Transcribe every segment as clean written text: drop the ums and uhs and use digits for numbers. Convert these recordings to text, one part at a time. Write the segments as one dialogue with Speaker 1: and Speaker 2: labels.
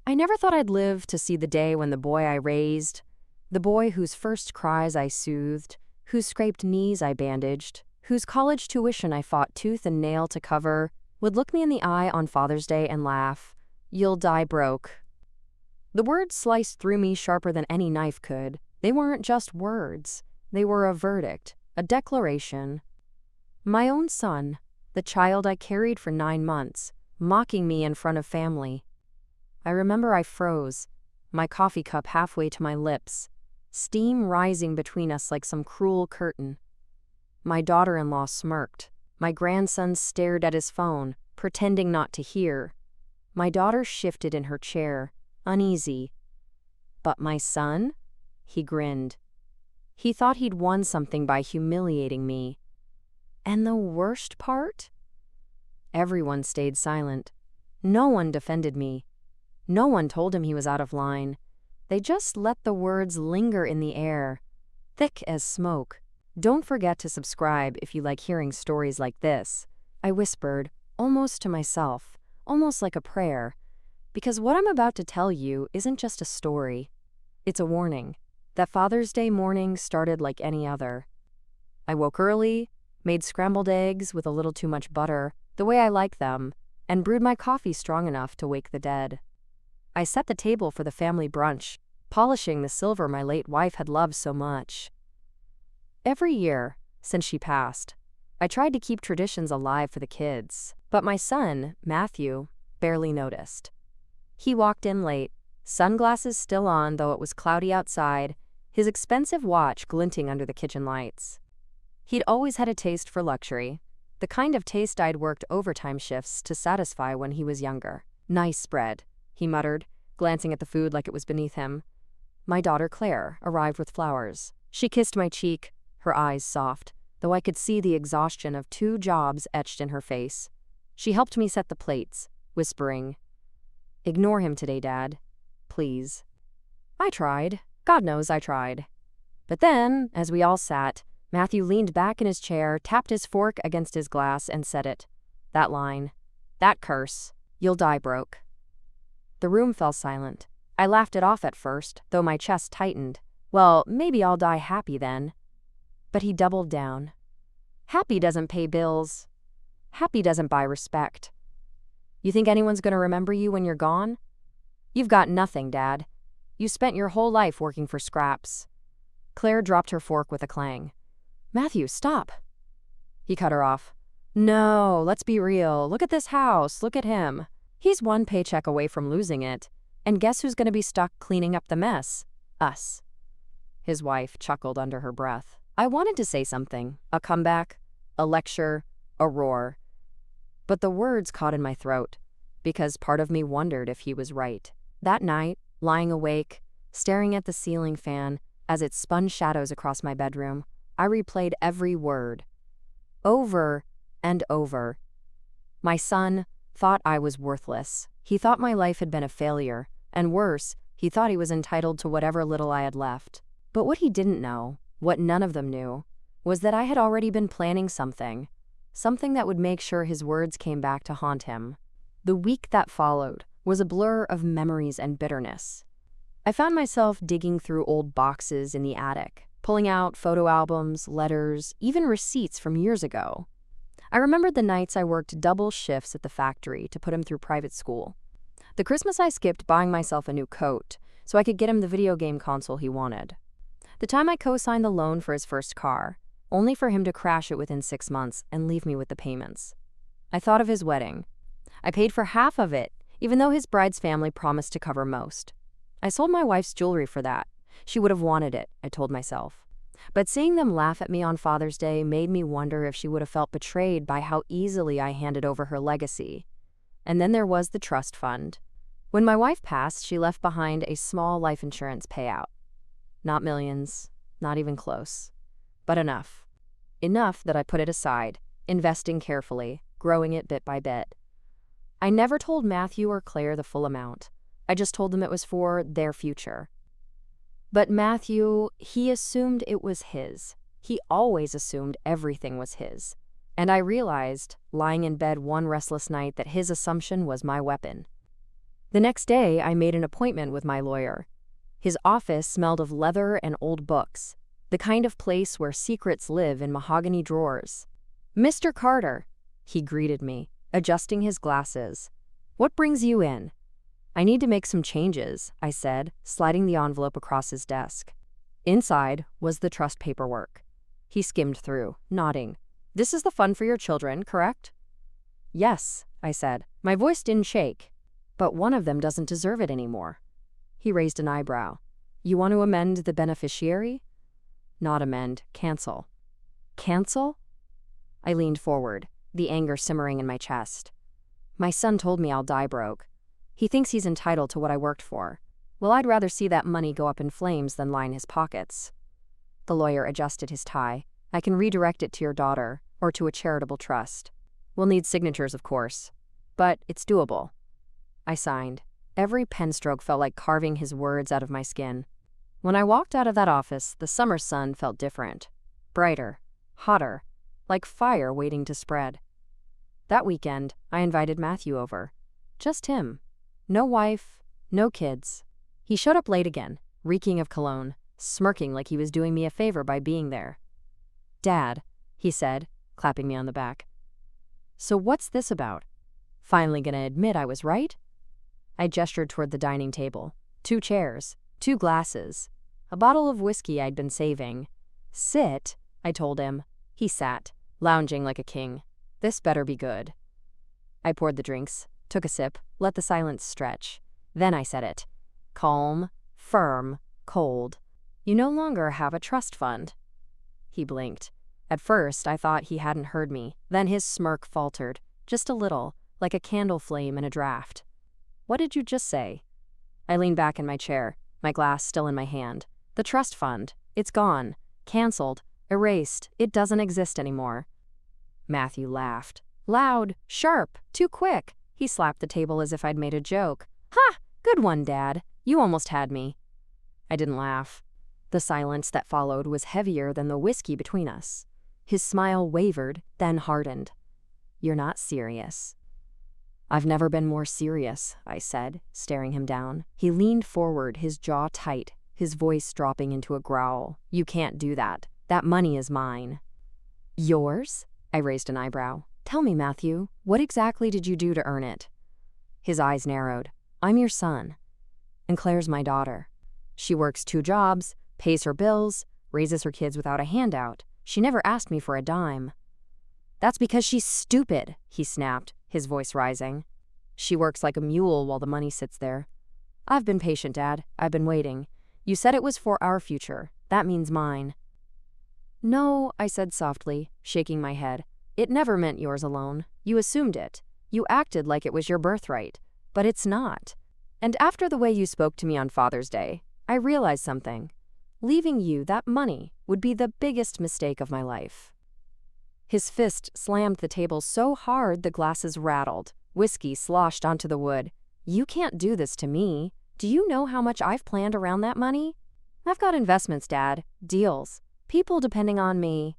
Speaker 1: I never thought I'd live to see the day when the boy I raised, the boy whose first cries I soothed, whose scraped knees I bandaged, whose college tuition I fought tooth and nail to cover, would look me in the eye on Father's Day and laugh, "You'll die broke." The words sliced through me sharper than any knife could. They weren't just words. They were a verdict, a declaration. My own son, the child I carried for 9 months, mocking me in front of family. I remember I froze, my coffee cup halfway to my lips, steam rising between us like some cruel curtain. My daughter-in-law smirked. My grandson stared at his phone, pretending not to hear. My daughter shifted in her chair, uneasy. But my son? He grinned. He thought he'd won something by humiliating me. And the worst part? Everyone stayed silent. No one defended me. No one told him he was out of line. They just let the words linger in the air, thick as smoke. "Don't forget to subscribe if you like hearing stories like this," I whispered, almost to myself, almost like a prayer, because what I'm about to tell you isn't just a story. It's a warning. That Father's Day morning started like any other. I woke early, made scrambled eggs with a little too much butter, the way I like them, and brewed my coffee strong enough to wake the dead. I set the table for the family brunch, polishing the silver my late wife had loved so much. Every year, since she passed, I tried to keep traditions alive for the kids, but my son, Matthew, barely noticed. He walked in late, sunglasses still on though it was cloudy outside, his expensive watch glinting under the kitchen lights. He'd always had a taste for luxury, the kind of taste I'd worked overtime shifts to satisfy when he was younger. "Nice spread," he muttered, glancing at the food like it was beneath him. My daughter Claire arrived with flowers. She kissed my cheek, her eyes soft, though I could see the exhaustion of 2 jobs etched in her face. She helped me set the plates, whispering, "Ignore him today, Dad. Please." I tried. God knows I tried. But then, as we all sat, Matthew leaned back in his chair, tapped his fork against his glass, and said it. That line. That curse. "You'll die broke." The room fell silent. I laughed it off at first, though my chest tightened. Well, maybe I'll die happy then. But he doubled down. Happy doesn't pay bills. Happy doesn't buy respect. You think anyone's going to remember you when you're gone? You've got nothing, Dad. You spent your whole life working for scraps. Claire dropped her fork with a clang. "Matthew, stop." He cut her off. "No, let's be real. Look at this house. Look at him. He's 1 paycheck away from losing it. And guess who's going to be stuck cleaning up the mess? Us." His wife chuckled under her breath. I wanted to say something, a comeback, a lecture, a roar. But the words caught in my throat, because part of me wondered if he was right. That night, lying awake, staring at the ceiling fan as it spun shadows across my bedroom, I replayed every word. Over and over. My son thought I was worthless. He thought my life had been a failure, and worse, he thought he was entitled to whatever little I had left. But what he didn't know, what none of them knew, was that I had already been planning something that would make sure his words came back to haunt him. The week that followed was a blur of memories and bitterness. I found myself digging through old boxes in the attic, pulling out photo albums, letters, even receipts from years ago. I remembered the nights I worked double shifts at the factory to put him through private school. The Christmas I skipped buying myself a new coat so I could get him the video game console he wanted. The time I co-signed the loan for his first car, only for him to crash it within 6 months and leave me with the payments. I thought of his wedding. I paid for half of it, even though his bride's family promised to cover most. I sold my wife's jewelry for that. She would have wanted it, I told myself. But seeing them laugh at me on Father's Day made me wonder if she would have felt betrayed by how easily I handed over her legacy. And then there was the trust fund. When my wife passed, she left behind a small life insurance payout. Not millions, not even close, but enough. Enough that I put it aside, investing carefully, growing it bit by bit. I never told Matthew or Claire the full amount. I just told them it was for their future. But Matthew, he assumed it was his. He always assumed everything was his. And I realized, lying in bed one restless night, that his assumption was my weapon. The next day, I made an appointment with my lawyer. His office smelled of leather and old books, the kind of place where secrets live in mahogany drawers. "Mr. Carter," he greeted me, adjusting his glasses. "What brings you in?" "I need to make some changes," I said, sliding the envelope across his desk. Inside was the trust paperwork. He skimmed through, nodding. "This is the fund for your children, correct?" "Yes," I said. My voice didn't shake. "But one of them doesn't deserve it anymore." He raised an eyebrow. "You want to amend the beneficiary?" "Not amend, cancel." "Cancel?" I leaned forward, the anger simmering in my chest. "My son told me I'll die broke. He thinks he's entitled to what I worked for. Well, I'd rather see that money go up in flames than line his pockets." The lawyer adjusted his tie. "I can redirect it to your daughter, or to a charitable trust. We'll need signatures, of course. But it's doable." I signed. Every pen stroke felt like carving his words out of my skin. When I walked out of that office, the summer sun felt different. Brighter, hotter, like fire waiting to spread. That weekend, I invited Matthew over. Just him. No wife, no kids. He showed up late again, reeking of cologne, smirking like he was doing me a favor by being there. "Dad," he said, clapping me on the back. "So what's this about? Finally gonna admit I was right?" I gestured toward the dining table. 2 chairs, 2 glasses, a bottle of whiskey I'd been saving. "Sit," I told him. He sat, lounging like a king. "This better be good." I poured the drinks, took a sip, let the silence stretch. Then I said it. Calm, firm, cold. "You no longer have a trust fund." He blinked. At first, I thought he hadn't heard me. Then his smirk faltered, just a little, like a candle flame in a draft. "What did you just say?" I leaned back in my chair, my glass still in my hand. "The trust fund. It's gone. Cancelled. Erased. It doesn't exist anymore." Matthew laughed. Loud, sharp, too quick. He slapped the table as if I'd made a joke. "Ha! Good one, Dad. You almost had me." I didn't laugh. The silence that followed was heavier than the whiskey between us. His smile wavered, then hardened. "You're not serious." "I've never been more serious," I said, staring him down. He leaned forward, his jaw tight, his voice dropping into a growl. "You can't do that. That money is mine." "Yours?" I raised an eyebrow. "Tell me, Matthew, what exactly did you do to earn it?" His eyes narrowed. "I'm your son. And Claire's my daughter. She works 2 jobs, pays her bills, raises her kids without a handout. She never asked me for a dime." "That's because she's stupid," he snapped, his voice rising. "She works like a mule while the money sits there." "I've been patient, Dad. I've been waiting. You said it was for our future. That means mine." "No," I said softly, shaking my head. "It never meant yours alone. You assumed it. You acted like it was your birthright. But it's not. And after the way you spoke to me on Father's Day, I realized something. Leaving you that money would be the biggest mistake of my life." His fist slammed the table so hard the glasses rattled. Whiskey sloshed onto the wood. "You can't do this to me. Do you know how much I've planned around that money? I've got investments, Dad. Deals. People depending on me."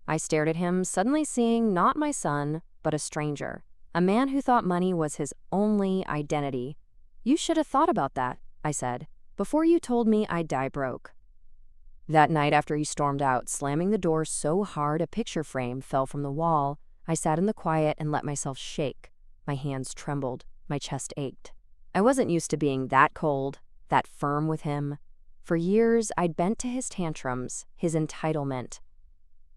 Speaker 1: I stared at him, suddenly seeing not my son, but a stranger. A man who thought money was his only identity. "You should have thought about that," I said, "before you told me I'd die broke." That night after he stormed out, slamming the door so hard a picture frame fell from the wall, I sat in the quiet and let myself shake. My hands trembled, my chest ached. I wasn't used to being that cold, that firm with him. For years, I'd bent to his tantrums, his entitlement.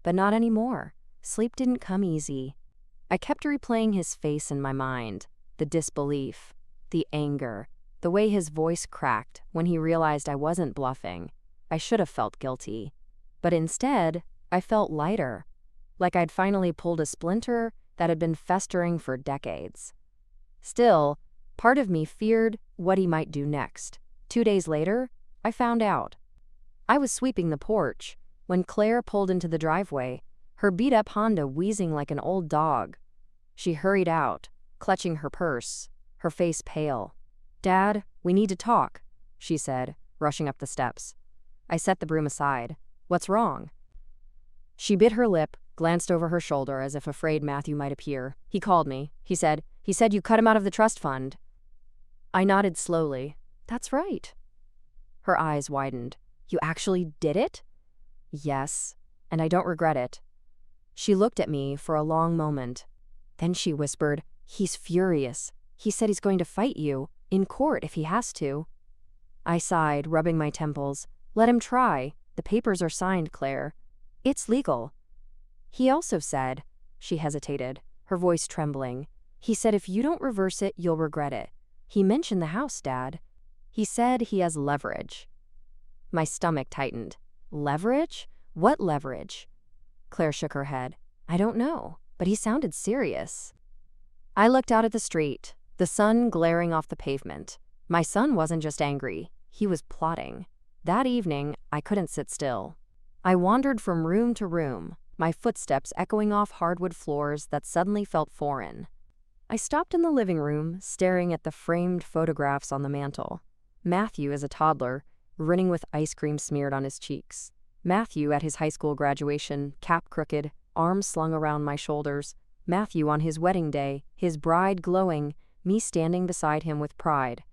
Speaker 1: But not anymore. Sleep didn't come easy. I kept replaying his face in my mind, the disbelief, the anger, the way his voice cracked when he realized I wasn't bluffing. I should have felt guilty. But instead, I felt lighter, like I'd finally pulled a splinter that had been festering for decades. Still, part of me feared what he might do next. 2 days later, I found out. I was sweeping the porch when Claire pulled into the driveway, her beat-up Honda wheezing like an old dog. She hurried out, clutching her purse, her face pale. "Dad, we need to talk," she said, rushing up the steps. I set the broom aside. "What's wrong?" She bit her lip, glanced over her shoulder as if afraid Matthew might appear. "He called me. He said you cut him out of the trust fund." I nodded slowly. That's right. Her eyes widened. You actually did it? Yes, and I don't regret it. She looked at me for a long moment. Then she whispered, He's furious. He said he's going to fight you, in court if he has to. I sighed, rubbing my temples. Let him try. The papers are signed, Claire. It's legal. He also said, she hesitated, her voice trembling. He said if you don't reverse it, you'll regret it. He mentioned the house, Dad. He said he has leverage. My stomach tightened. Leverage? What leverage? Claire shook her head. I don't know, but he sounded serious. I looked out at the street, the sun glaring off the pavement. My son wasn't just angry, he was plotting. That evening, I couldn't sit still. I wandered from room to room, my footsteps echoing off hardwood floors that suddenly felt foreign. I stopped in the living room, staring at the framed photographs on the mantel. Matthew as a toddler, grinning with ice cream smeared on his cheeks. Matthew at his high school graduation, cap crooked, arms slung around my shoulders. Matthew on his wedding day, his bride glowing, me standing beside him with pride.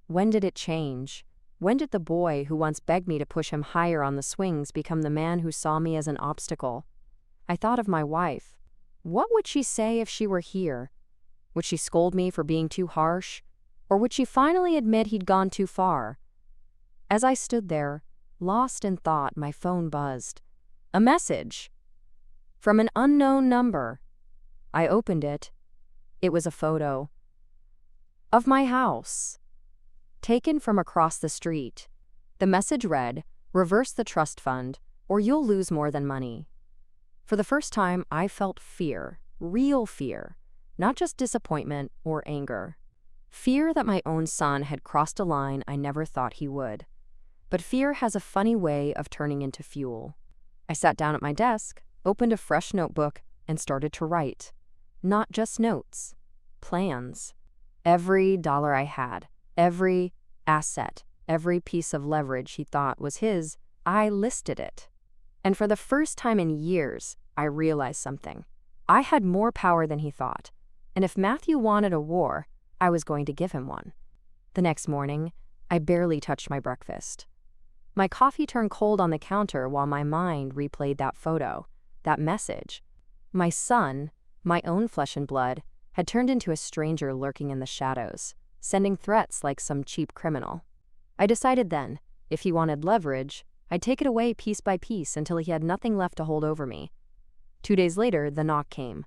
Speaker 1: When did it change? When did the boy who once begged me to push him higher on the swings become the man who saw me as an obstacle? I thought of my wife. What would she say if she were here? Would she scold me for being too harsh? Or would she finally admit he'd gone too far? As I stood there, lost in thought, my phone buzzed. A message. From an unknown number. I opened it. It was a photo. Of my house. Taken from across the street. The message read, reverse the trust fund, or you'll lose more than money. For the first time, I felt fear, real fear, not just disappointment or anger. Fear that my own son had crossed a line I never thought he would. But fear has a funny way of turning into fuel. I sat down at my desk, opened a fresh notebook, and started to write. Not just notes, plans. Every dollar I had, every asset, every piece of leverage he thought was his, I listed it. And for the first time in years, I realized something. I had more power than he thought, and if Matthew wanted a war, I was going to give him one. The next morning, I barely touched my breakfast. My coffee turned cold on the counter while my mind replayed that photo, that message. My son, my own flesh and blood, had turned into a stranger lurking in the shadows, sending threats like some cheap criminal. I decided then, if he wanted leverage, I'd take it away piece by piece until he had nothing left to hold over me. 2 days later, the knock came.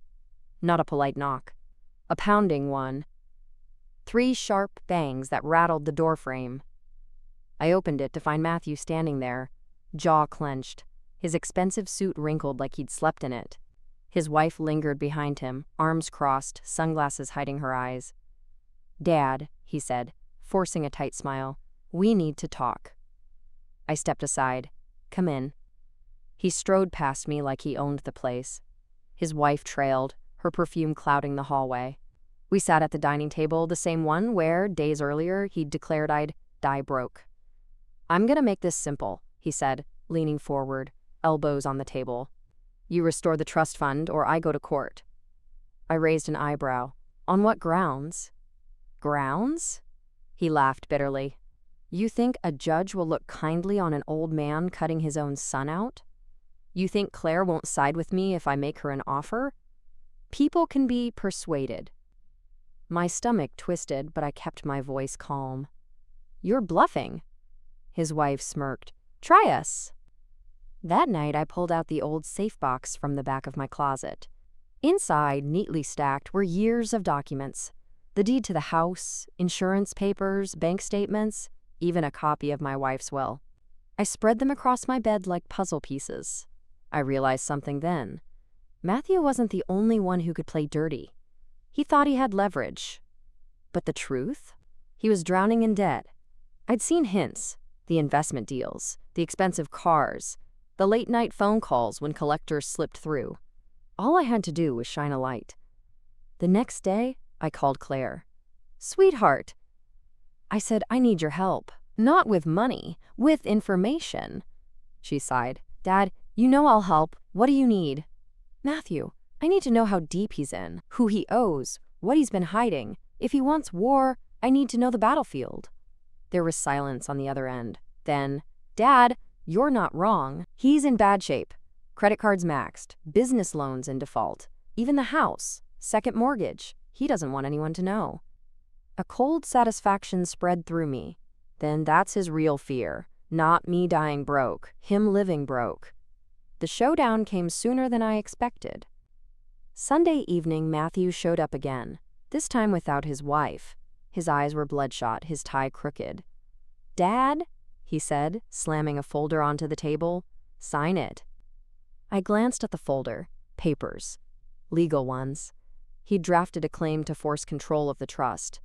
Speaker 1: Not a polite knock. A pounding one. 3 sharp bangs that rattled the doorframe. I opened it to find Matthew standing there, jaw clenched, his expensive suit wrinkled like he'd slept in it. His wife lingered behind him, arms crossed, sunglasses hiding her eyes. Dad, he said, forcing a tight smile, we need to talk. I stepped aside. Come in. He strode past me like he owned the place. His wife trailed, her perfume clouding the hallway. We sat at the dining table, the same one where, days earlier, he'd declared I'd die broke. I'm gonna make this simple, he said, leaning forward, elbows on the table. You restore the trust fund or I go to court. I raised an eyebrow. On what grounds? Grounds? He laughed bitterly. You think a judge will look kindly on an old man cutting his own son out? You think Claire won't side with me if I make her an offer? People can be persuaded. My stomach twisted, but I kept my voice calm. You're bluffing. His wife smirked. Try us. That night, I pulled out the old safe box from the back of my closet. Inside, neatly stacked, were years of documents. The deed to the house, insurance papers, bank statements, even a copy of my wife's will. I spread them across my bed like puzzle pieces. I realized something then. Matthew wasn't the only one who could play dirty. He thought he had leverage. But the truth? He was drowning in debt. I'd seen hints, the investment deals, the expensive cars, the late-night phone calls when collectors slipped through. All I had to do was shine a light. The next day, I called Claire. Sweetheart, I said, I need your help. Not with money, with information. She sighed. Dad, you know I'll help. What do you need? Matthew, I need to know how deep he's in, who he owes, what he's been hiding. If he wants war, I need to know the battlefield." There was silence on the other end. Then, "Dad, you're not wrong. He's in bad shape. Credit cards maxed, business loans in default, even the house, second mortgage. He doesn't want anyone to know." A cold satisfaction spread through me. Then that's his real fear. Not me dying broke, him living broke. The showdown came sooner than I expected. Sunday evening, Matthew showed up again, this time without his wife. His eyes were bloodshot, his tie crooked. "Dad," he said, slamming a folder onto the table. "Sign it." I glanced at the folder. Papers. Legal ones. He'd drafted a claim to force control of the trust.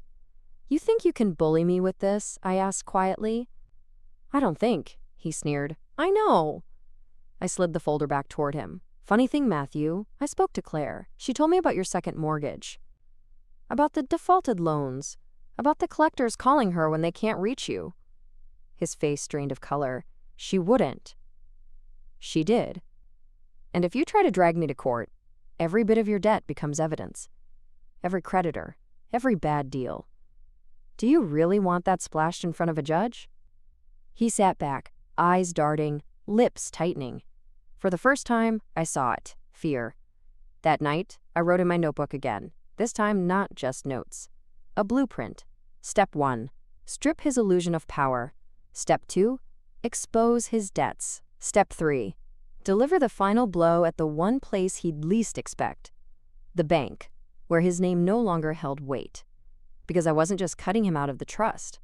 Speaker 1: "You think you can bully me with this?" I asked quietly. "I don't think," he sneered. "I know." I slid the folder back toward him. "Funny thing, Matthew, I spoke to Claire. She told me about your second mortgage. About the defaulted loans. About the collectors calling her when they can't reach you." His face drained of color. "She wouldn't." "She did. And if you try to drag me to court, every bit of your debt becomes evidence. Every creditor. Every bad deal. Do you really want that splashed in front of a judge?" He sat back, eyes darting, lips tightening. For the first time, I saw it. Fear. That night, I wrote in my notebook again. This time, not just notes. A blueprint. Step 1. Strip his illusion of power. Step 2. Expose his debts. Step 3. Deliver the final blow at the one place he'd least expect. The bank, where his name no longer held weight. Because I wasn't just cutting him out of the trust.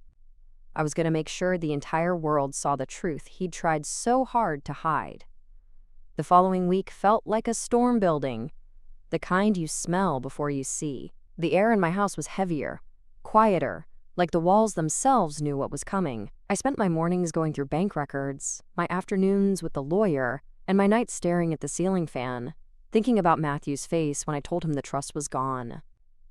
Speaker 1: I was going to make sure the entire world saw the truth he'd tried so hard to hide. The following week felt like a storm building. The kind you smell before you see. The air in my house was heavier, quieter, like the walls themselves knew what was coming. I spent my mornings going through bank records, my afternoons with the lawyer, and my nights staring at the ceiling fan, thinking about Matthew's face when I told him the trust was gone.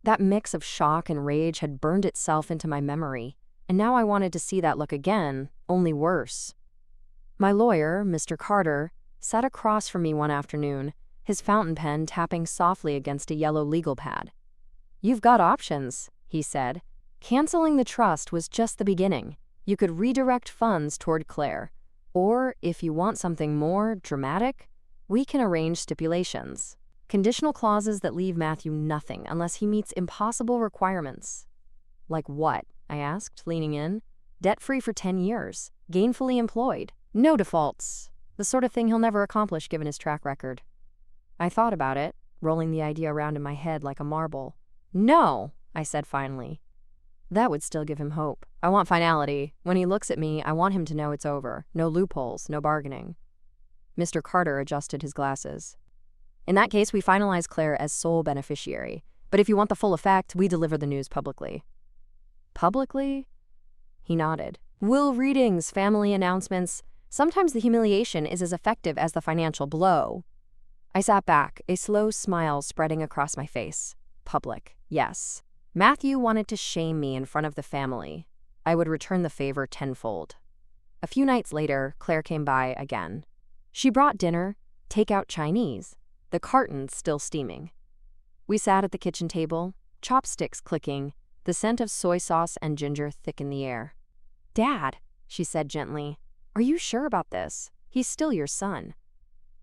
Speaker 1: That mix of shock and rage had burned itself into my memory, and now I wanted to see that look again, only worse. My lawyer, Mr. Carter, sat across from me one afternoon, his fountain pen tapping softly against a yellow legal pad. "You've got options," he said. "Canceling the trust was just the beginning. You could redirect funds toward Claire. Or, if you want something more dramatic, we can arrange stipulations. Conditional clauses that leave Matthew nothing unless he meets impossible requirements." "Like what?" I asked, leaning in. "Debt-free for 10 years. Gainfully employed. No defaults. The sort of thing he'll never accomplish given his track record." I thought about it, rolling the idea around in my head like a marble. "No," I said finally. That would still give him hope. I want finality. When he looks at me, I want him to know it's over. No loopholes, no bargaining. Mr. Carter adjusted his glasses. "In that case, we finalize Claire as sole beneficiary. But if you want the full effect, we deliver the news publicly." "Publicly?" He nodded. "Will readings, family announcements. Sometimes the humiliation is as effective as the financial blow." I sat back, a slow smile spreading across my face. Public, yes. Matthew wanted to shame me in front of the family. I would return the favor tenfold. A few nights later, Claire came by again. She brought dinner, takeout Chinese, the cartons still steaming. We sat at the kitchen table, chopsticks clicking, the scent of soy sauce and ginger thick in the air. "Dad," she said gently, "are you sure about this? He's still your son."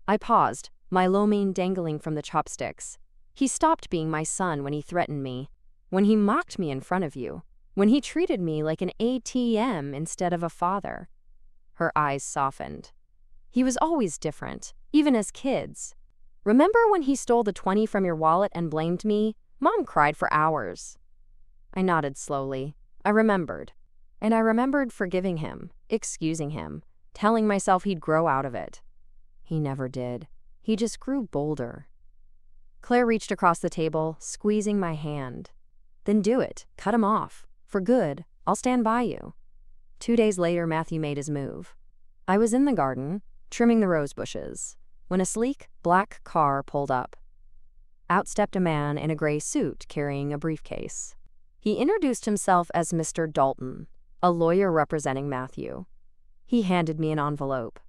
Speaker 1: I paused, my lo mein dangling from the chopsticks. He stopped being my son when he threatened me, when he mocked me in front of you, when he treated me like an ATM instead of a father. Her eyes softened. He was always different, even as kids. "Remember when he stole the 20 from your wallet and blamed me? Mom cried for hours." I nodded slowly. I remembered. And I remembered forgiving him, excusing him, telling myself he'd grow out of it. He never did. He just grew bolder. Claire reached across the table, squeezing my hand. "Then do it. Cut him off. For good. I'll stand by you." 2 days later, Matthew made his move. I was in the garden, trimming the rose bushes, when a sleek, black car pulled up. Out stepped a man in a gray suit carrying a briefcase. He introduced himself as Mr. Dalton, a lawyer representing Matthew. He handed me an envelope.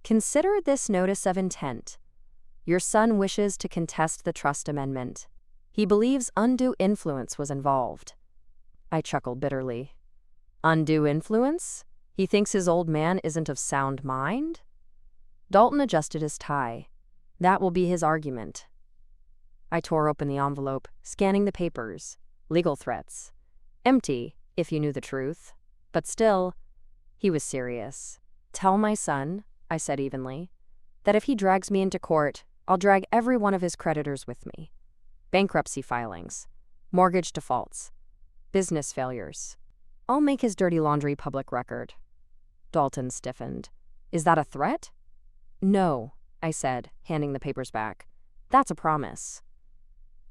Speaker 1: "Consider this notice of intent. Your son wishes to contest the trust amendment. He believes undue influence was involved." I chuckled bitterly. Undue influence? He thinks his old man isn't of sound mind? Dalton adjusted his tie. That will be his argument. I tore open the envelope, scanning the papers. Legal threats. Empty, if you knew the truth. But still, he was serious. Tell my son, I said evenly, that if he drags me into court, I'll drag every one of his creditors with me. Bankruptcy filings, mortgage defaults, business failures. I'll make his dirty laundry public record. Dalton stiffened. Is that a threat? No, I said, handing the papers back. That's a promise.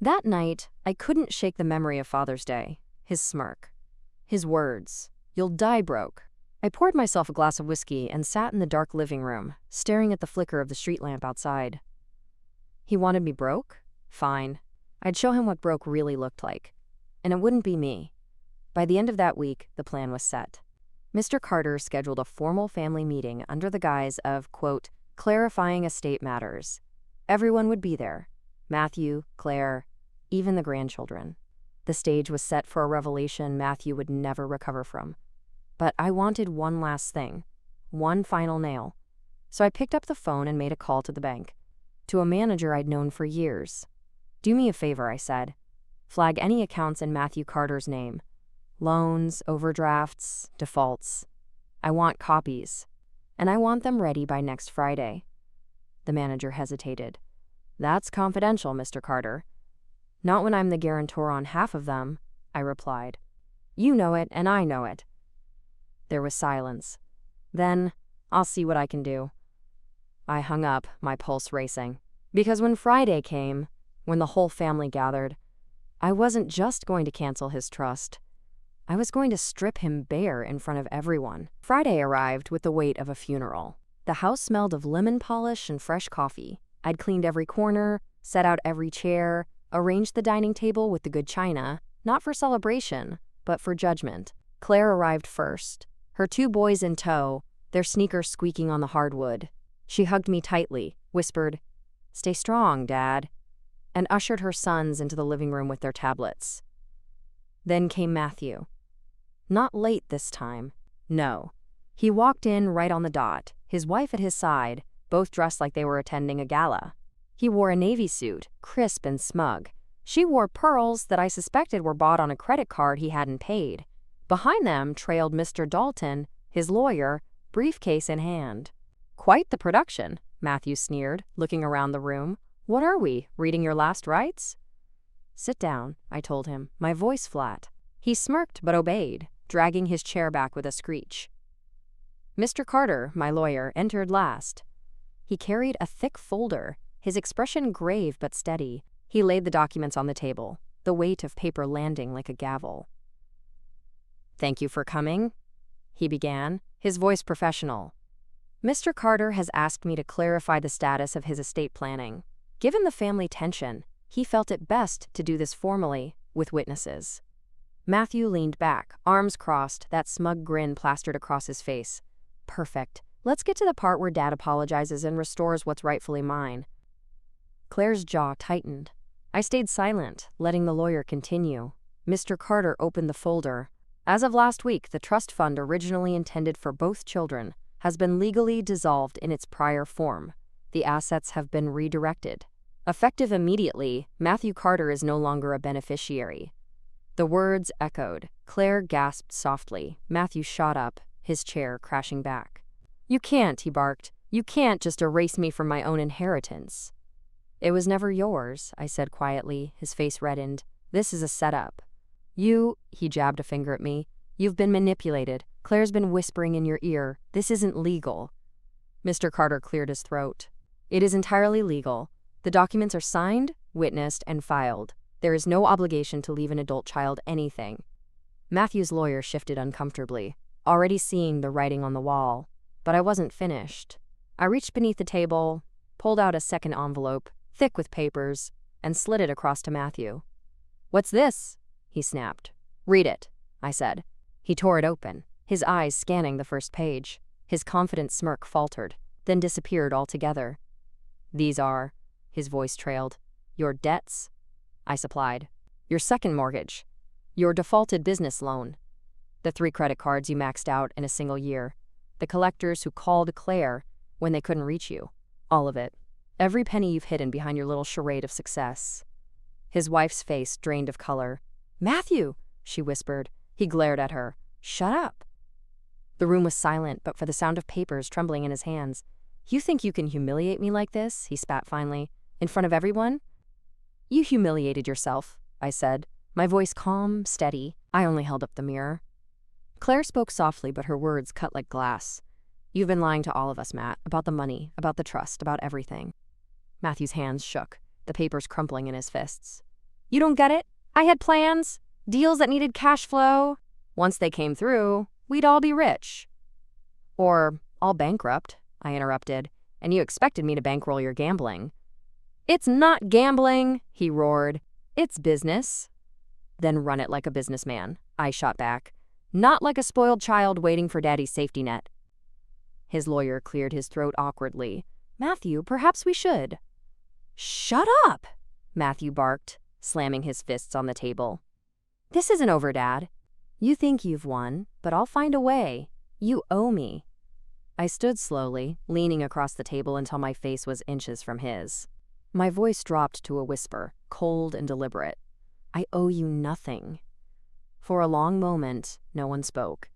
Speaker 1: That night, I couldn't shake the memory of Father's Day, his smirk, his words, "You'll die broke." I poured myself a glass of whiskey and sat in the dark living room, staring at the flicker of the street lamp outside. He wanted me broke? Fine. I'd show him what broke really looked like. And it wouldn't be me. By the end of that week, the plan was set. Mr. Carter scheduled a formal family meeting under the guise of, quote, clarifying estate matters. Everyone would be there. Matthew, Claire, even the grandchildren. The stage was set for a revelation Matthew would never recover from. But I wanted one last thing, one final nail. So I picked up the phone and made a call to the bank, to a manager I'd known for years. Do me a favor, I said. Flag any accounts in Matthew Carter's name. Loans, overdrafts, defaults. I want copies, and I want them ready by next Friday. The manager hesitated. That's confidential, Mr. Carter. Not when I'm the guarantor on half of them, I replied. You know it, and I know it. There was silence. Then, I'll see what I can do. I hung up, my pulse racing. Because when Friday came, when the whole family gathered, I wasn't just going to cancel his trust. I was going to strip him bare in front of everyone. Friday arrived with the weight of a funeral. The house smelled of lemon polish and fresh coffee. I'd cleaned every corner, set out every chair, arranged the dining table with the good china, not for celebration, but for judgment. Claire arrived first, her 2 boys in tow, their sneakers squeaking on the hardwood. She hugged me tightly, whispered, "Stay strong, Dad," and ushered her sons into the living room with their tablets. Then came Matthew. Not late this time. No. He walked in right on the dot, his wife at his side, both dressed like they were attending a gala. He wore a navy suit, crisp and smug. She wore pearls that I suspected were bought on a credit card he hadn't paid. Behind them trailed Mr. Dalton, his lawyer, briefcase in hand. Quite the production, Matthew sneered, looking around the room. What are we, reading your last rites? Sit down, I told him, my voice flat. He smirked but obeyed, dragging his chair back with a screech. Mr. Carter, my lawyer, entered last. He carried a thick folder, his expression grave but steady. He laid the documents on the table, the weight of paper landing like a gavel. Thank you for coming, he began, his voice professional. Mr. Carter has asked me to clarify the status of his estate planning. Given the family tension, he felt it best to do this formally, with witnesses. Matthew leaned back, arms crossed, that smug grin plastered across his face. Perfect. Let's get to the part where Dad apologizes and restores what's rightfully mine. Claire's jaw tightened. I stayed silent, letting the lawyer continue. Mr. Carter opened the folder. As of last week, the trust fund originally intended for both children has been legally dissolved in its prior form. The assets have been redirected. Effective immediately, Matthew Carter is no longer a beneficiary. The words echoed. Claire gasped softly. Matthew shot up, his chair crashing back. You can't, he barked. You can't just erase me from my own inheritance. It was never yours, I said quietly, his face reddened. This is a setup. He jabbed a finger at me. You've been manipulated. Claire's been whispering in your ear. This isn't legal. Mr. Carter cleared his throat. It is entirely legal. The documents are signed, witnessed, and filed. There is no obligation to leave an adult child anything. Matthew's lawyer shifted uncomfortably, already seeing the writing on the wall. But I wasn't finished. I reached beneath the table, pulled out a second envelope, thick with papers, and slid it across to Matthew. What's this? He snapped. Read it, I said. He tore it open, his eyes scanning the first page. His confident smirk faltered, then disappeared altogether. These are, his voice trailed, your debts? I supplied. Your second mortgage. Your defaulted business loan. The 3 credit cards you maxed out in a single year. The collectors who called Claire when they couldn't reach you. All of it. Every penny you've hidden behind your little charade of success. His wife's face drained of color. "Matthew," she whispered. He glared at her. "Shut up." The room was silent, but for the sound of papers trembling in his hands. "You think you can humiliate me like this?" he spat finally. "In front of everyone?" "You humiliated yourself," I said, my voice calm, steady. I only held up the mirror. Claire spoke softly, but her words cut like glass. "You've been lying to all of us, Matt, about the money, about the trust, about everything." Matthew's hands shook, the papers crumpling in his fists. "You don't get it? I had plans, deals that needed cash flow. Once they came through, we'd all be rich." "Or all bankrupt," I interrupted, "and you expected me to bankroll your gambling." "It's not gambling," he roared. "It's business." "Then run it like a businessman," I shot back. "Not like a spoiled child waiting for daddy's safety net." His lawyer cleared his throat awkwardly. "Matthew, perhaps we should." "Shut up," Matthew barked, slamming his fists on the table. "This isn't over, Dad. You think you've won, but I'll find a way. You owe me." I stood slowly, leaning across the table until my face was inches from his. My voice dropped to a whisper, cold and deliberate. "I owe you nothing." For a long moment, no one spoke.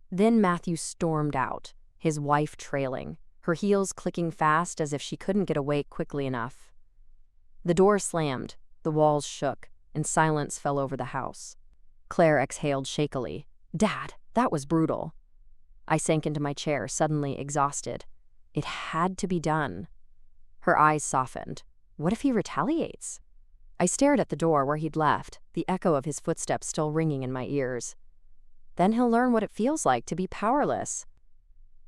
Speaker 1: Then Matthew stormed out, his wife trailing, her heels clicking fast as if she couldn't get away quickly enough. The door slammed, the walls shook, and silence fell over the house. Claire exhaled shakily. "Dad, that was brutal." I sank into my chair, suddenly exhausted. It had to be done. Her eyes softened. What if he retaliates? I stared at the door where he'd left, the echo of his footsteps still ringing in my ears. Then he'll learn what it feels like to be powerless.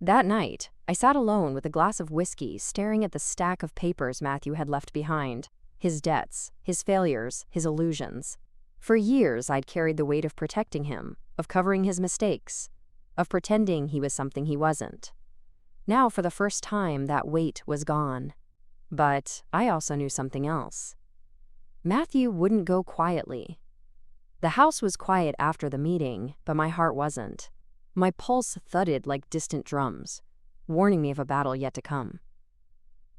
Speaker 1: That night, I sat alone with a glass of whiskey, staring at the stack of papers Matthew had left behind. His debts, his failures, his illusions. For years, I'd carried the weight of protecting him, of covering his mistakes, of pretending he was something he wasn't. Now, for the first time, that weight was gone. But I also knew something else. Matthew wouldn't go quietly. The house was quiet after the meeting, but my heart wasn't. My pulse thudded like distant drums, warning me of a battle yet to come.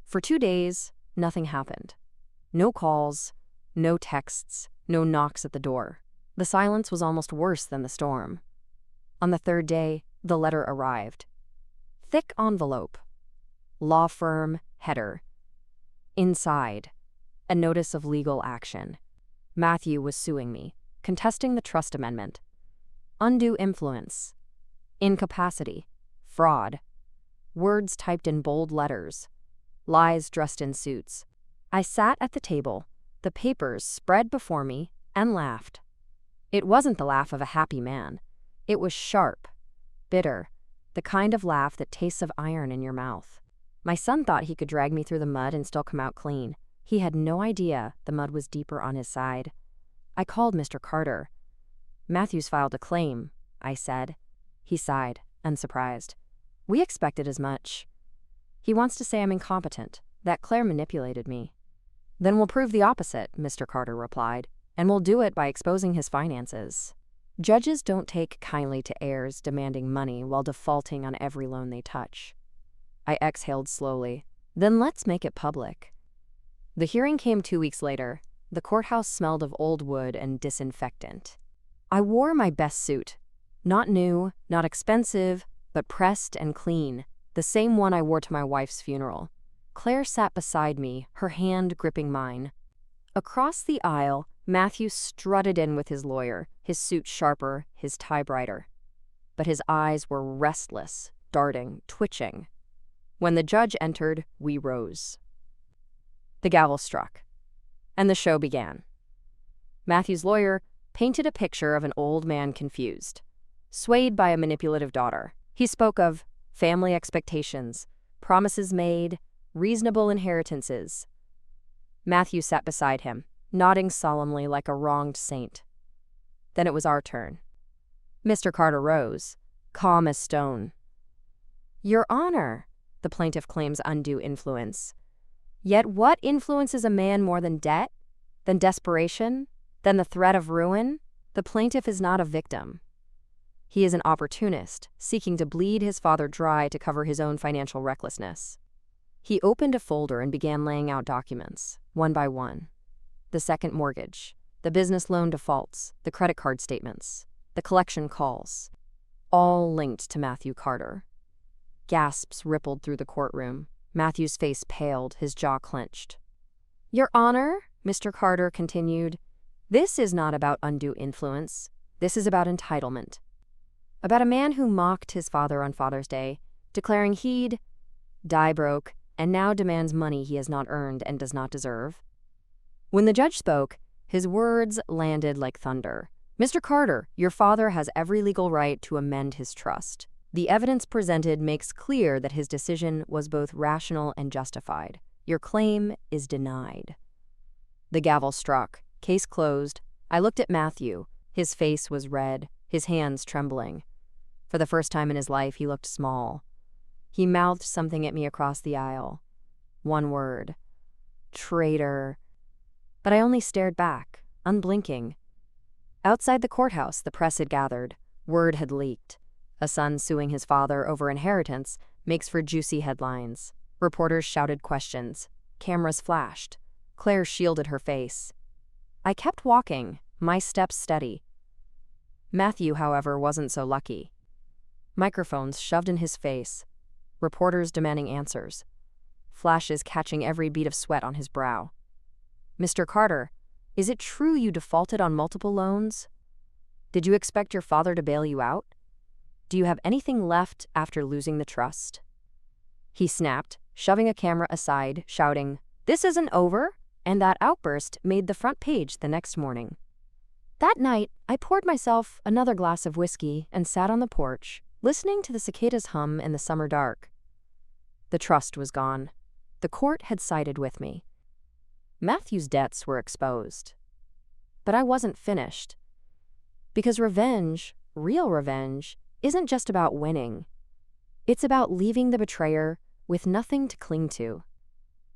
Speaker 1: For 2 days, nothing happened. No calls, no texts, no knocks at the door. The silence was almost worse than the storm. On the 3rd day, the letter arrived. Thick envelope. Law firm, header. Inside, a notice of legal action. Matthew was suing me, contesting the trust amendment. Undue influence. Incapacity. Fraud. Words typed in bold letters. Lies dressed in suits. I sat at the table, the papers spread before me, and laughed. It wasn't the laugh of a happy man. It was sharp, bitter, the kind of laugh that tastes of iron in your mouth. My son thought he could drag me through the mud and still come out clean. He had no idea the mud was deeper on his side. I called Mr. Carter. "Matthew's filed a claim," I said. He sighed, unsurprised. "We expected as much. He wants to say I'm incompetent, that Claire manipulated me." "Then we'll prove the opposite," Mr. Carter replied, "and we'll do it by exposing his finances." Judges don't take kindly to heirs demanding money while defaulting on every loan they touch. I exhaled slowly. "Then let's make it public." The hearing came 2 weeks later. The courthouse smelled of old wood and disinfectant. I wore my best suit. Not new, not expensive, but pressed and clean, the same one I wore to my wife's funeral. Claire sat beside me, her hand gripping mine. Across the aisle, Matthew strutted in with his lawyer, his suit sharper, his tie brighter. But his eyes were restless, darting, twitching. When the judge entered, we rose. The gavel struck, and the show began. Matthew's lawyer painted a picture of an old man confused, swayed by a manipulative daughter. He spoke of family expectations, promises made, reasonable inheritances. Matthew sat beside him, nodding solemnly like a wronged saint. Then it was our turn. Mr. Carter rose, calm as stone. "Your Honor," the plaintiff claims undue influence. Yet what influences a man more than debt, than desperation, than the threat of ruin? The plaintiff is not a victim. He is an opportunist, seeking to bleed his father dry to cover his own financial recklessness. He opened a folder and began laying out documents, one by one. The second mortgage, the business loan defaults, the credit card statements, the collection calls, all linked to Matthew Carter. Gasps rippled through the courtroom. Matthew's face paled, his jaw clenched. "Your Honor," Mr. Carter continued, "this is not about undue influence. This is about entitlement. About a man who mocked his father on Father's Day, declaring he'd die broke, and now demands money he has not earned and does not deserve." When the judge spoke, his words landed like thunder. "Mr. Carter, your father has every legal right to amend his trust. The evidence presented makes clear that his decision was both rational and justified. Your claim is denied." The gavel struck. Case closed. I looked at Matthew. His face was red, his hands trembling. For the first time in his life, he looked small. He mouthed something at me across the aisle. One word. "Traitor." But I only stared back, unblinking. Outside the courthouse, the press had gathered. Word had leaked. A son suing his father over inheritance makes for juicy headlines. Reporters shouted questions. Cameras flashed. Claire shielded her face. I kept walking, my steps steady. Matthew, however, wasn't so lucky. Microphones shoved in his face. Reporters demanding answers. Flashes catching every bead of sweat on his brow. "Mr. Carter, is it true you defaulted on multiple loans? Did you expect your father to bail you out? Do you have anything left after losing the trust?" He snapped, shoving a camera aside, shouting, "This isn't over," and that outburst made the front page the next morning. That night, I poured myself another glass of whiskey and sat on the porch, listening to the cicadas hum in the summer dark. The trust was gone. The court had sided with me. Matthew's debts were exposed. But I wasn't finished. Because revenge, real revenge, isn't just about winning. It's about leaving the betrayer with nothing to cling to.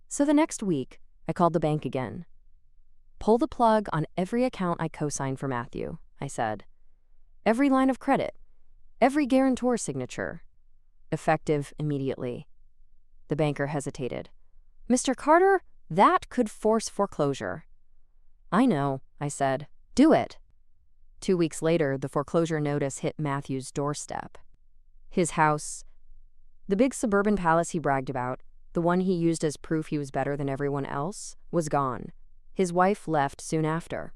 Speaker 1: So the next week, I called the bank again. "Pull the plug on every account I co-signed for Matthew," I said. "Every line of credit, every guarantor signature. Effective immediately." The banker hesitated. "Mr. Carter, that could force foreclosure." "I know," I said. "Do it." 2 weeks later, the foreclosure notice hit Matthew's doorstep. His house, the big suburban palace he bragged about, the one he used as proof he was better than everyone else, was gone. His wife left soon after.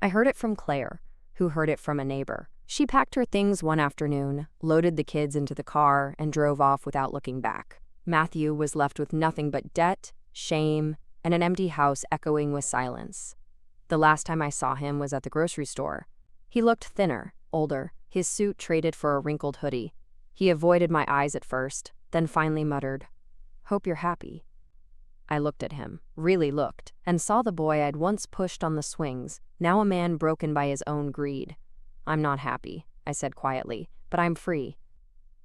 Speaker 1: I heard it from Claire, who heard it from a neighbor. She packed her things one afternoon, loaded the kids into the car, and drove off without looking back. Matthew was left with nothing but debt, shame, and an empty house echoing with silence. The last time I saw him was at the grocery store. He looked thinner, older, his suit traded for a wrinkled hoodie. He avoided my eyes at first, then finally muttered, "Hope you're happy." I looked at him, really looked, and saw the boy I'd once pushed on the swings, now a man broken by his own greed. "I'm not happy," I said quietly, "but I'm free."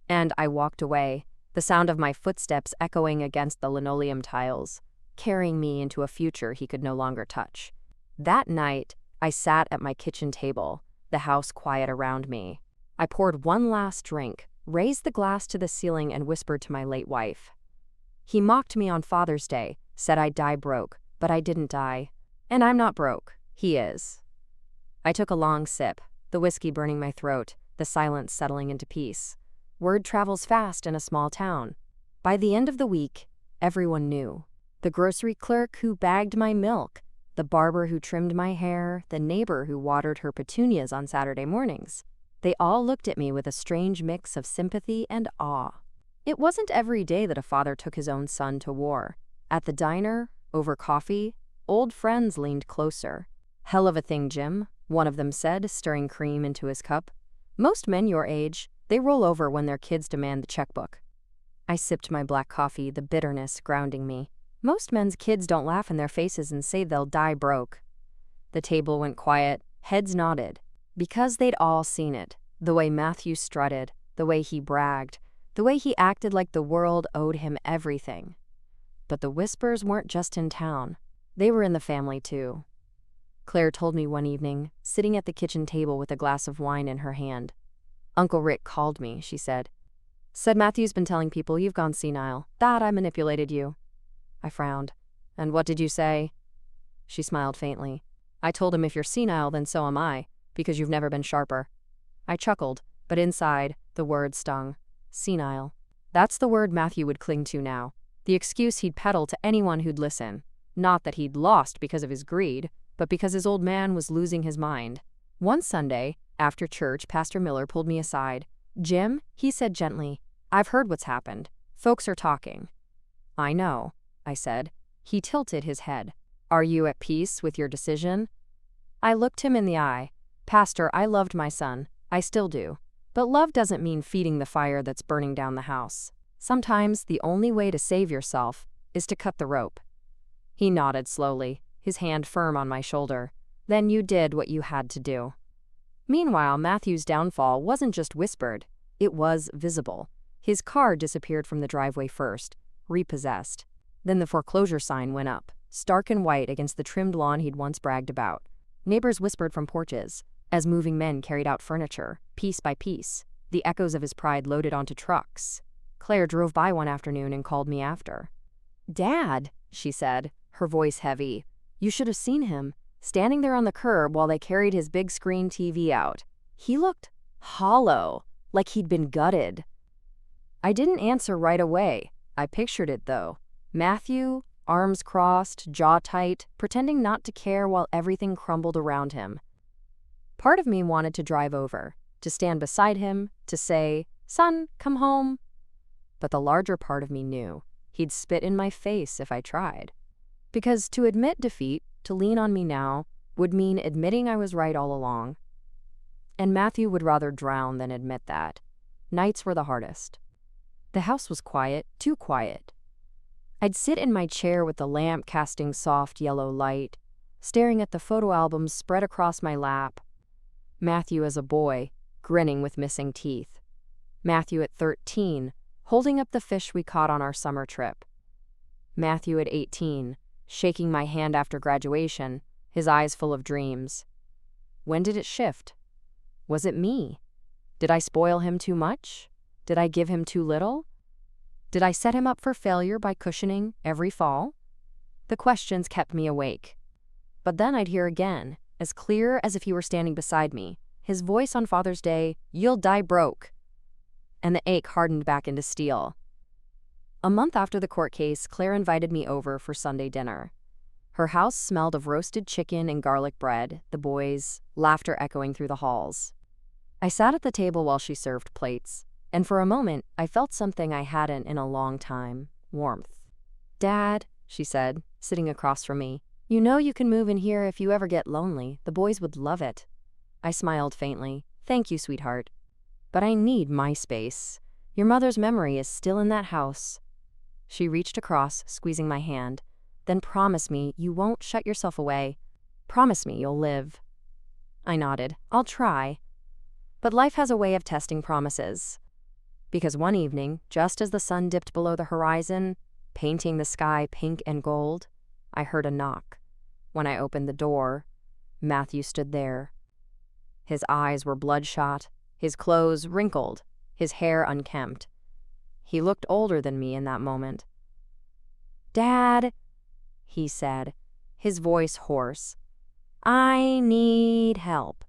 Speaker 1: And I walked away, the sound of my footsteps echoing against the linoleum tiles, carrying me into a future he could no longer touch. That night, I sat at my kitchen table, the house quiet around me. I poured one last drink, raised the glass to the ceiling, and whispered to my late wife. "He mocked me on Father's Day, said I'd die broke, but I didn't die. And I'm not broke. He is." I took a long sip, the whiskey burning my throat, the silence settling into peace. Word travels fast in a small town. By the end of the week, everyone knew. The grocery clerk who bagged my milk, the barber who trimmed my hair, the neighbor who watered her petunias on Saturday mornings. They all looked at me with a strange mix of sympathy and awe. It wasn't every day that a father took his own son to war. At the diner, over coffee, old friends leaned closer. "Hell of a thing, Jim," one of them said, stirring cream into his cup. "Most men your age, they roll over when their kids demand the checkbook." I sipped my black coffee, the bitterness grounding me. Most men's kids don't laugh in their faces and say they'll die broke. The table went quiet, heads nodded. Because they'd all seen it, the way Matthew strutted, the way he bragged, the way he acted like the world owed him everything. But the whispers weren't just in town. They were in the family too. Claire told me one evening, sitting at the kitchen table with a glass of wine in her hand. Uncle Rick called me, she said. Said Matthew's been telling people you've gone senile, that I manipulated you. I frowned. And what did you say? She smiled faintly. I told him if you're senile, then so am I, because you've never been sharper. I chuckled, but inside, the word stung. Senile. That's the word Matthew would cling to now. The excuse he'd peddle to anyone who'd listen. Not that he'd lost because of his greed, but because his old man was losing his mind. One Sunday, after church, Pastor Miller pulled me aside. Jim, he said gently, I've heard what's happened. Folks are talking. I know, I said. He tilted his head. Are you at peace with your decision? I looked him in the eye. Pastor, I loved my son. I still do. But love doesn't mean feeding the fire that's burning down the house. Sometimes the only way to save yourself is to cut the rope. He nodded slowly, his hand firm on my shoulder. Then you did what you had to do. Meanwhile, Matthew's downfall wasn't just whispered. It was visible. His car disappeared from the driveway first, repossessed. Then the foreclosure sign went up, stark and white against the trimmed lawn he'd once bragged about. Neighbors whispered from porches, as moving men carried out furniture, piece by piece, the echoes of his pride loaded onto trucks. Claire drove by one afternoon and called me after. Dad, she said, her voice heavy. You should have seen him, standing there on the curb while they carried his big screen TV out. He looked hollow, like he'd been gutted. I didn't answer right away. I pictured it, though. Matthew, arms crossed, jaw tight, pretending not to care while everything crumbled around him. Part of me wanted to drive over, to stand beside him, to say, Son, come home. But the larger part of me knew he'd spit in my face if I tried. Because to admit defeat, to lean on me now, would mean admitting I was right all along. And Matthew would rather drown than admit that. Nights were the hardest. The house was quiet, too quiet. I'd sit in my chair with the lamp casting soft yellow light, staring at the photo albums spread across my lap. Matthew as a boy, grinning with missing teeth. Matthew at 13, holding up the fish we caught on our summer trip. Matthew at 18, shaking my hand after graduation, his eyes full of dreams. When did it shift? Was it me? Did I spoil him too much? Did I give him too little? Did I set him up for failure by cushioning every fall? The questions kept me awake. But then I'd hear again, as clear as if he were standing beside me, his voice on Father's Day, "You'll die broke." And the ache hardened back into steel. A month after the court case, Claire invited me over for Sunday dinner. Her house smelled of roasted chicken and garlic bread, the boys, laughter echoing through the halls. I sat at the table while she served plates, and for a moment I felt something I hadn't in a long time, warmth. Dad, she said, sitting across from me, you know you can move in here if you ever get lonely. The boys would love it. I smiled faintly. Thank you, sweetheart. But I need my space. Your mother's memory is still in that house. She reached across, squeezing my hand. Then promise me you won't shut yourself away. Promise me you'll live. I nodded. I'll try. But life has a way of testing promises. Because one evening, just as the sun dipped below the horizon, painting the sky pink and gold, I heard a knock. When I opened the door, Matthew stood there. His eyes were bloodshot, his clothes wrinkled, his hair unkempt. He looked older than me in that moment. Dad, he said, his voice hoarse. I need help.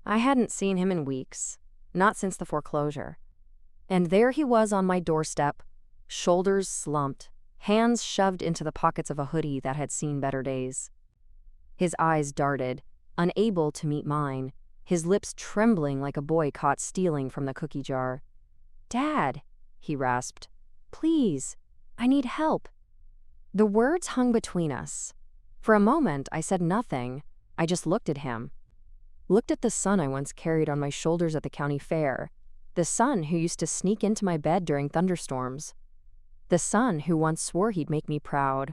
Speaker 1: I hadn't seen him in weeks, not since the foreclosure. And there he was on my doorstep, shoulders slumped, hands shoved into the pockets of a hoodie that had seen better days. His eyes darted, unable to meet mine, his lips trembling like a boy caught stealing from the cookie jar. Dad, he rasped, please, I need help. The words hung between us. For a moment, I said nothing. I just looked at him. Looked at the son I once carried on my shoulders at the county fair. The son who used to sneak into my bed during thunderstorms. The son who once swore he'd make me proud.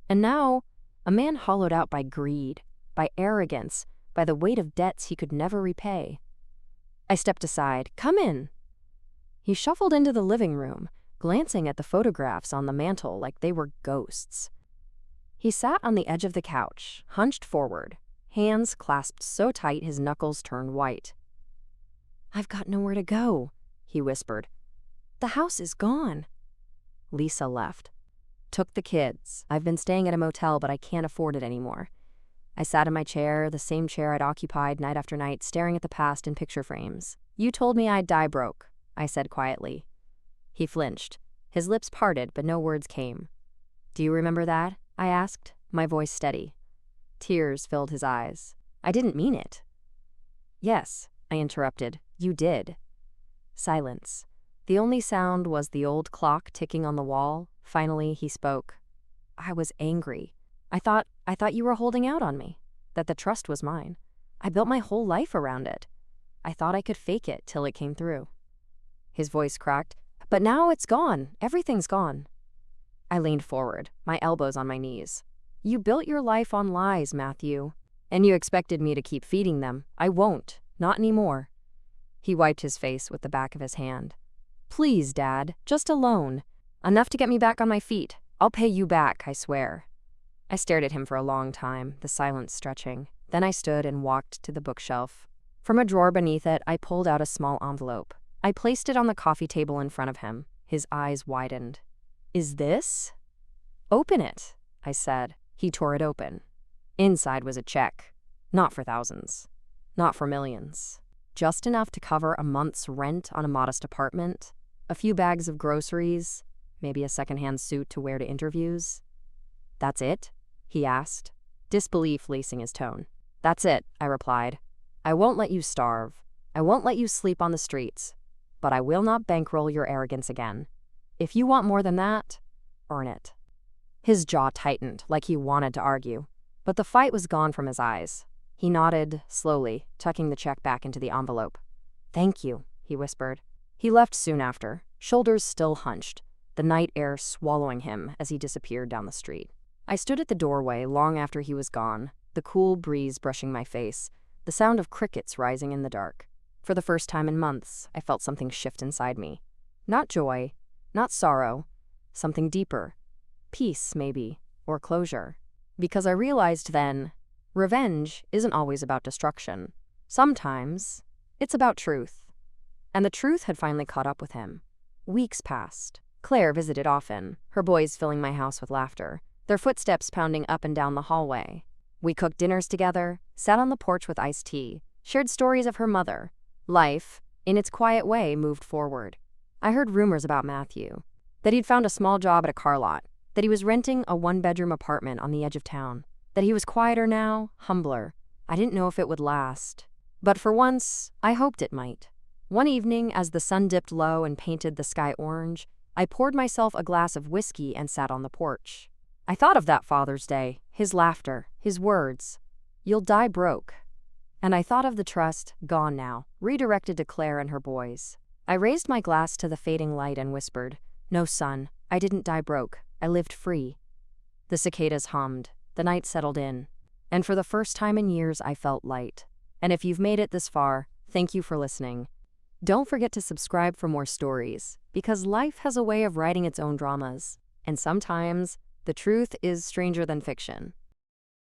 Speaker 1: And now, a man hollowed out by greed, by arrogance, by the weight of debts he could never repay. I stepped aside. Come in. He shuffled into the living room, glancing at the photographs on the mantel like they were ghosts. He sat on the edge of the couch, hunched forward, hands clasped so tight his knuckles turned white. "I've got nowhere to go," he whispered. "The house is gone." Lisa left. "Took the kids. I've been staying at a motel, but I can't afford it anymore." I sat in my chair, the same chair I'd occupied night after night, staring at the past in picture frames. "You told me I'd die broke," I said quietly. He flinched. His lips parted, but no words came. "Do you remember that?" I asked, my voice steady. Tears filled his eyes. "I didn't mean it." "Yes," I interrupted, "you did." Silence. The only sound was the old clock ticking on the wall. Finally, he spoke. "I was angry. I thought you were holding out on me, that the trust was mine. I built my whole life around it. I thought I could fake it till it came through." His voice cracked. "But now it's gone. Everything's gone." I leaned forward, my elbows on my knees. "You built your life on lies, Matthew. And you expected me to keep feeding them. I won't. Not anymore." He wiped his face with the back of his hand. "Please, Dad, just a loan. Enough to get me back on my feet. I'll pay you back, I swear." I stared at him for a long time, the silence stretching. Then I stood and walked to the bookshelf. From a drawer beneath it, I pulled out a small envelope. I placed it on the coffee table in front of him. His eyes widened. "Is this?" "Open it," I said. He tore it open. Inside was a check. Not for thousands. Not for millions. Just enough to cover a month's rent on a modest apartment, a few bags of groceries, maybe a secondhand suit to wear to interviews. "That's it?" he asked, disbelief lacing his tone. "That's it," I replied. "I won't let you starve. I won't let you sleep on the streets. But I will not bankroll your arrogance again. If you want more than that, earn it." His jaw tightened, like he wanted to argue, but the fight was gone from his eyes. He nodded, slowly, tucking the check back into the envelope. "Thank you," he whispered. He left soon after, shoulders still hunched, the night air swallowing him as he disappeared down the street. I stood at the doorway long after he was gone, the cool breeze brushing my face, the sound of crickets rising in the dark. For the first time in months, I felt something shift inside me. Not joy, not sorrow, something deeper. Peace, maybe, or closure. Because I realized then, revenge isn't always about destruction. Sometimes, it's about truth. And the truth had finally caught up with him. Weeks passed. Claire visited often, her boys filling my house with laughter, their footsteps pounding up and down the hallway. We cooked dinners together, sat on the porch with iced tea, shared stories of her mother. Life, in its quiet way, moved forward. I heard rumors about Matthew, that he'd found a small job at a car lot, that he was renting a one-bedroom apartment on the edge of town, that he was quieter now, humbler. I didn't know if it would last. But for once, I hoped it might. One evening, as the sun dipped low and painted the sky orange, I poured myself a glass of whiskey and sat on the porch. I thought of that Father's Day, his laughter, his words. "You'll die broke." And I thought of the trust, gone now, redirected to Claire and her boys. I raised my glass to the fading light and whispered, "No, son, I didn't die broke. I lived free." The cicadas hummed, the night settled in, and for the first time in years I felt light. And if you've made it this far, thank you for listening. Don't forget to subscribe for more stories, because life has a way of writing its own dramas, and sometimes the truth is stranger than fiction.